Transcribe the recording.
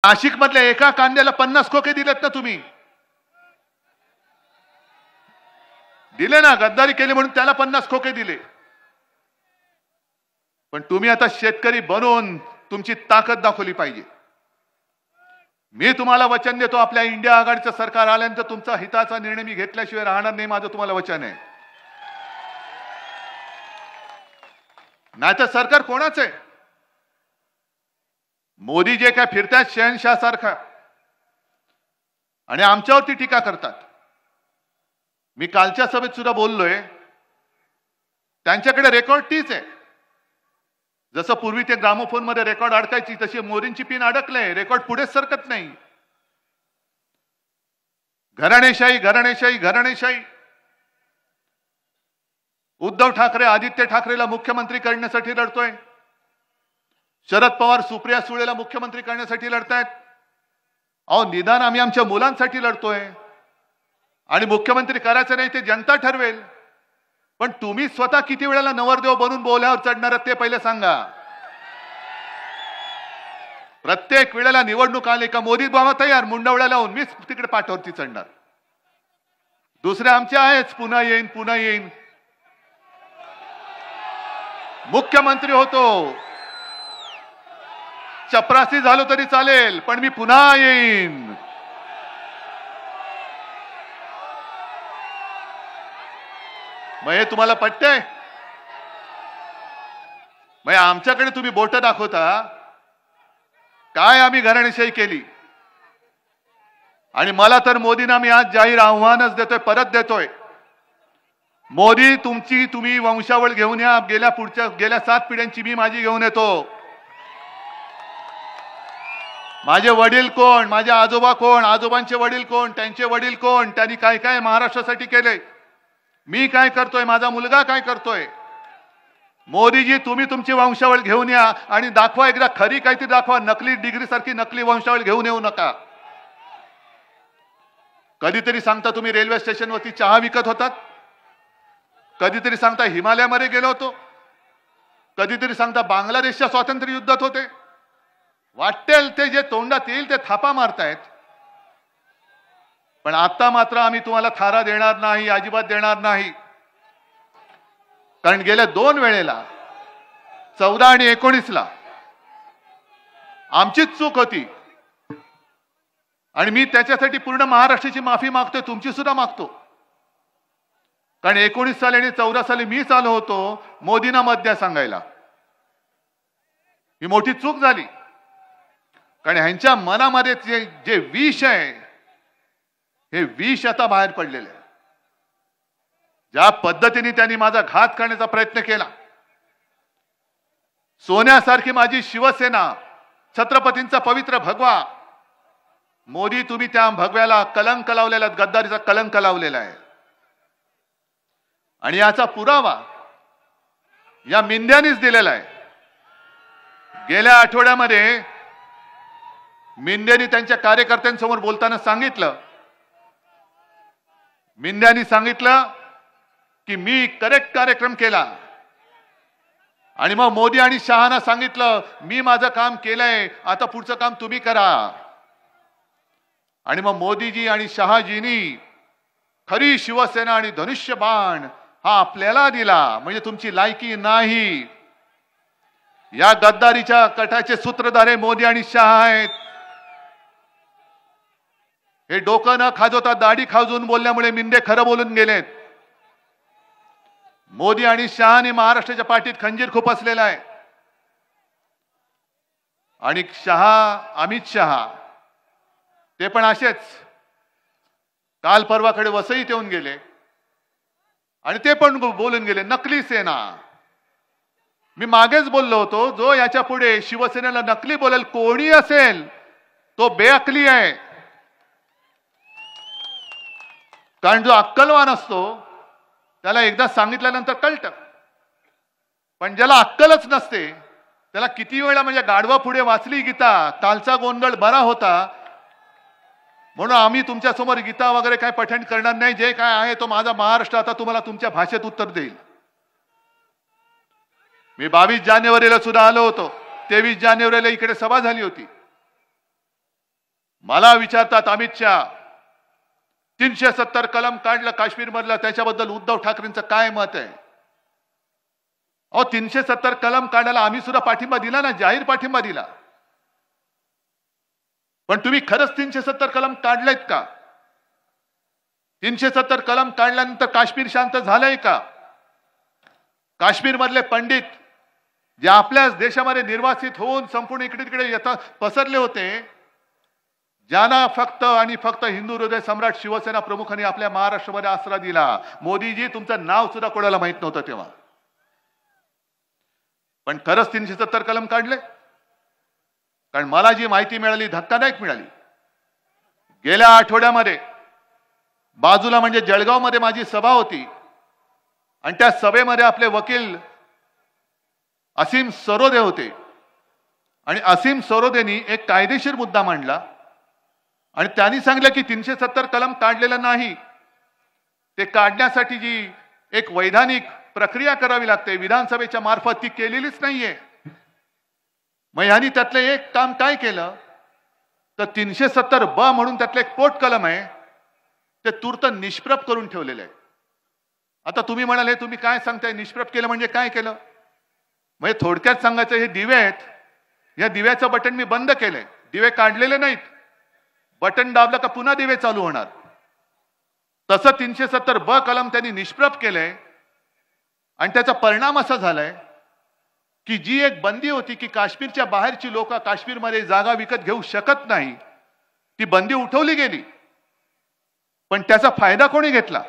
नाशिक मधल्या एका कांद्याला 50 खोके दिलेत ना तुम्ही. दिले ना, गद्दारी केली म्हणून त्याला 50 खोके दिले. पण तुम्ही आता शेतकरी बनून तुमची ताकद दाखवली पाहिजे. मी तुम्हाला वचन देतो, आपल्या इंडिया आघाडीचं सरकार आल्यानंतर तुमचा हिताचा निर्णय मी घेतल्याशिवाय राहणार नाही, माझं तुम्हाला वचन आहे. नाहीतर सरकार कोणाचं आहे? मोदी जे काय फिरतात शहनशाह सारखा आणि आमच्यावरती टीका करतात. मी कालच्या सभेत सुद्धा बोललोय, त्यांच्याकडे रेकॉर्ड तीच आहे. जसं पूर्वी ते ग्रामोफोन मध्ये रेकॉर्ड अडकायची, तशी मोदींची पिन अडकले, रेकॉर्ड पुढे सरकत नाही. घराणेशाही घराणेशाही घराणेशाही. उद्धव ठाकरे आदित्य ठाकरेला मुख्यमंत्री करण्यासाठी लढतोय. शरद पवार सुप्रिया सुळेला मुख्यमंत्री करण्यासाठी लढतायत. अहो निदान आम्ही आमच्या मुलांसाठी लढतोय. आणि मुख्यमंत्री करायचं नाही ते जनता ठरवेल. पण तुम्ही स्वतः किती वेळेला नवरदेव बनून बोल्यावर चढणार ते पहिले सांगा. प्रत्येक वेळेला निवडणूक आली का मोदी बाबा तयार, मुंडवळ्या लावून मीच तिकडे पाठावरती चढणार. दुसरे आमचे आहेच, पुन्हा येईन पुन्हा येईन. मुख्यमंत्री होतो, चपरासी झालो तरी चालेल, पण मी पुन्हा येईन. मग हे तुम्हाला पटतंय? मग आमच्याकडे तुम्ही बोट दाखवता काय आम्ही घराणेशाही केली. आणि मला तर मोदींना मी आज जाहीर आव्हानच देतोय, परत देतोय. मोदी तुम्ही वंशावळ घेऊन या. गेल्या 7 पिढ्यांची मी माझी घेऊन येतो. माझे वडील कोण, माझे आजोबा कोण, आजोबांचे वडील कोण, त्यांचे वडील कोण, त्यांनी काय काय महाराष्ट्रासाठी केले, मी काय करतोय, माझा मुलगा काय करतोय. मोदीजी तुम्ही तुमची वंशावळ घेऊन या आणि दाखवा, एकदा खरी काहीतरी दाखवा. नकली डिग्री सारखी नकली वंशावळ घेऊन येऊ नका. कधीतरी सांगता तुम्ही रेल्वे स्टेशनवरती चहा विकत होतात, कधीतरी सांगता हिमालयामध्ये गेलो होतो, कधीतरी सांगता बांगलादेशच्या स्वातंत्र्य युद्धात होते. वाटेल ते जे तोंडात येईल ते थापा मारतायत. पण आता मात्र आम्ही तुम्हाला थारा देणार नाही, अजिबात देणार नाही. कारण गेल्या 2 वेळेला 14 आणि 19ला आमचीच चूक होती. आणि मी त्याच्यासाठी पूर्ण महाराष्ट्राची माफी मागतोय, तुमची सुद्धा मागतो. कारण 19 साली आणि 14 साली मीच आलो होतो मोदींना मत द्या सांगायला. ही मोठी चूक झाली. कारण ह्यांच्या मनामध्ये जे विष आहे, हे विष आता बाहेर पडलेले आहे. ज्या पद्धतीने त्यांनी माझा घात करण्याचा प्रयत्न केला, सोन्यासारखी माझी शिवसेना, छत्रपतींचा पवित्र भगवा, मोदी तुम्ही त्या भगव्याला कलंक लावलेला, गद्दारीचा कलंक लावलेला आहे. आणि याचा पुरावा या मिंद्यांनीच दिलेला आहे. गेल्या आठवड्यामध्ये मिंद्यांनी त्यांच्या कार्यकर्त्यांसमोर बोलताना सांगितलं, मिंद्यांनी सांगितलं की मी करेक्ट कार्यक्रम केला. आणि मग मोदी आणि शहाना सांगितलं मी माझं काम केलंय, आता पुढचं काम तुम्ही करा. आणि मग मोदीजी आणि शहाजींनी खरी शिवसेना आणि धनुष्यबाण हा आपल्याला दिला. म्हणजे तुमची लायकी नाही. या गद्दारीच्या कटाचे सूत्रधारे मोदी आणि शहा आहेत. हे डोकं न खाजवता दाढी खाजवून बोलल्यामुळे मिंदे खरं बोलून गेलेत. मोदी आणि शहाने महाराष्ट्राच्या पाठीत खंजीर खुपसलेला आहे. आणि अमित शहा ते पण असेच काल परवाकडे वसईत येऊन गेले आणि ते पण बोलून गेले नकली सेना. मी मागेच बोललो होतो, जो याच्या पुढे शिवसेनेला नकली बोलेल कोणी असेल तो बेअकली आहे. कारण जो अक्कलवान असतो त्याला एकदा सांगितल्यानंतर कळतं. पण ज्याला अक्कलच नसते त्याला किती वेळा, म्हणजे गाढवा पुढे वाचली गीता, कालचा गोंधळ बरा होता. म्हणून आम्ही तुमच्या समोर गीता वगैरे काय पठण करणार नाही. जे काय आहे तो माझा महाराष्ट्र आता तुम्हाला तुमच्या भाषेत उत्तर देईल. मी 22 जानेवारीला सुद्धा आलो होतो, 23 जानेवारीला इकडे सभा झाली होती. मला विचारतात अमित शहा 370 कलम काढलं काश्मीर मधलं, त्याच्याबद्दल उद्धव ठाकरेंचं काय मत आहे? अहो 370 कलम काढायला आम्ही सुद्धा पाठिंबा दिला ना, जाहीर पाठिंबा दिला. पण तुम्ही खरंच 370 कलम काढलेत का? 370 कलम काढल्यानंतर काश्मीर शांत झालंय का? काश्मीर मधले पंडित जे आपल्याच देशामध्ये निर्वासित होऊन संपूर्ण इकडे तिकडे पसरले होते, ज्यांना फक्त आणि फक्त हिंदू हृदय सम्राट शिवसेना प्रमुखांनी आपल्या महाराष्ट्रामध्ये आसरा दिला. मोदीजी तुमचं नाव सुद्धा कोणाला माहित नव्हतं तेव्हा. पण खरंच 370 कलम काढले? कारण मला जी माहिती मिळाली धक्कादायक मिळाली. गेल्या आठवड्यामध्ये बाजूला म्हणजे जळगाव मध्ये माझी सभा होती आणि त्या सभेमध्ये आपले वकील असीम सरोदे होते आणि असीम सरोदेनी एक कायदेशीर मुद्दा मांडला आणि त्यांनी सांगितलं की 370 कलम काढलेलं नाही, ते काढण्यासाठी जी एक वैधानिक प्रक्रिया करावी लागते विधानसभेच्या मार्फत ती केलेलीच नाहीये. मग यांनी त्यातलं एक काम काय केलं तर 370 म्हणून त्यातलं एक पोट कलम आहे ते तूर्त निष्प्रभ करून ठेवलेलं आहे. आता तुम्ही म्हणाले तुम्ही काय सांगताय निष्प्रभ केलं म्हणजे काय केलं? म्हणजे थोडक्यात सांगायचं हे दिवे आहेत, या दिव्याचं बटन मी बंद केलंय, दिवे काढलेले नाहीत, बटन दाबलं का पुन्हा दिवे चालू होणार. तसं 370 कलम त्यांनी निष्प्रभ केलंय आणि त्याचा परिणाम असा झालाय की जी एक बंदी होती की काश्मीरच्या बाहेरची लोक काश्मीरमध्ये जागा विकत घेऊ शकत नाही, ती बंदी उठवली गेली. पण त्याचा फायदा कोणी घेतला?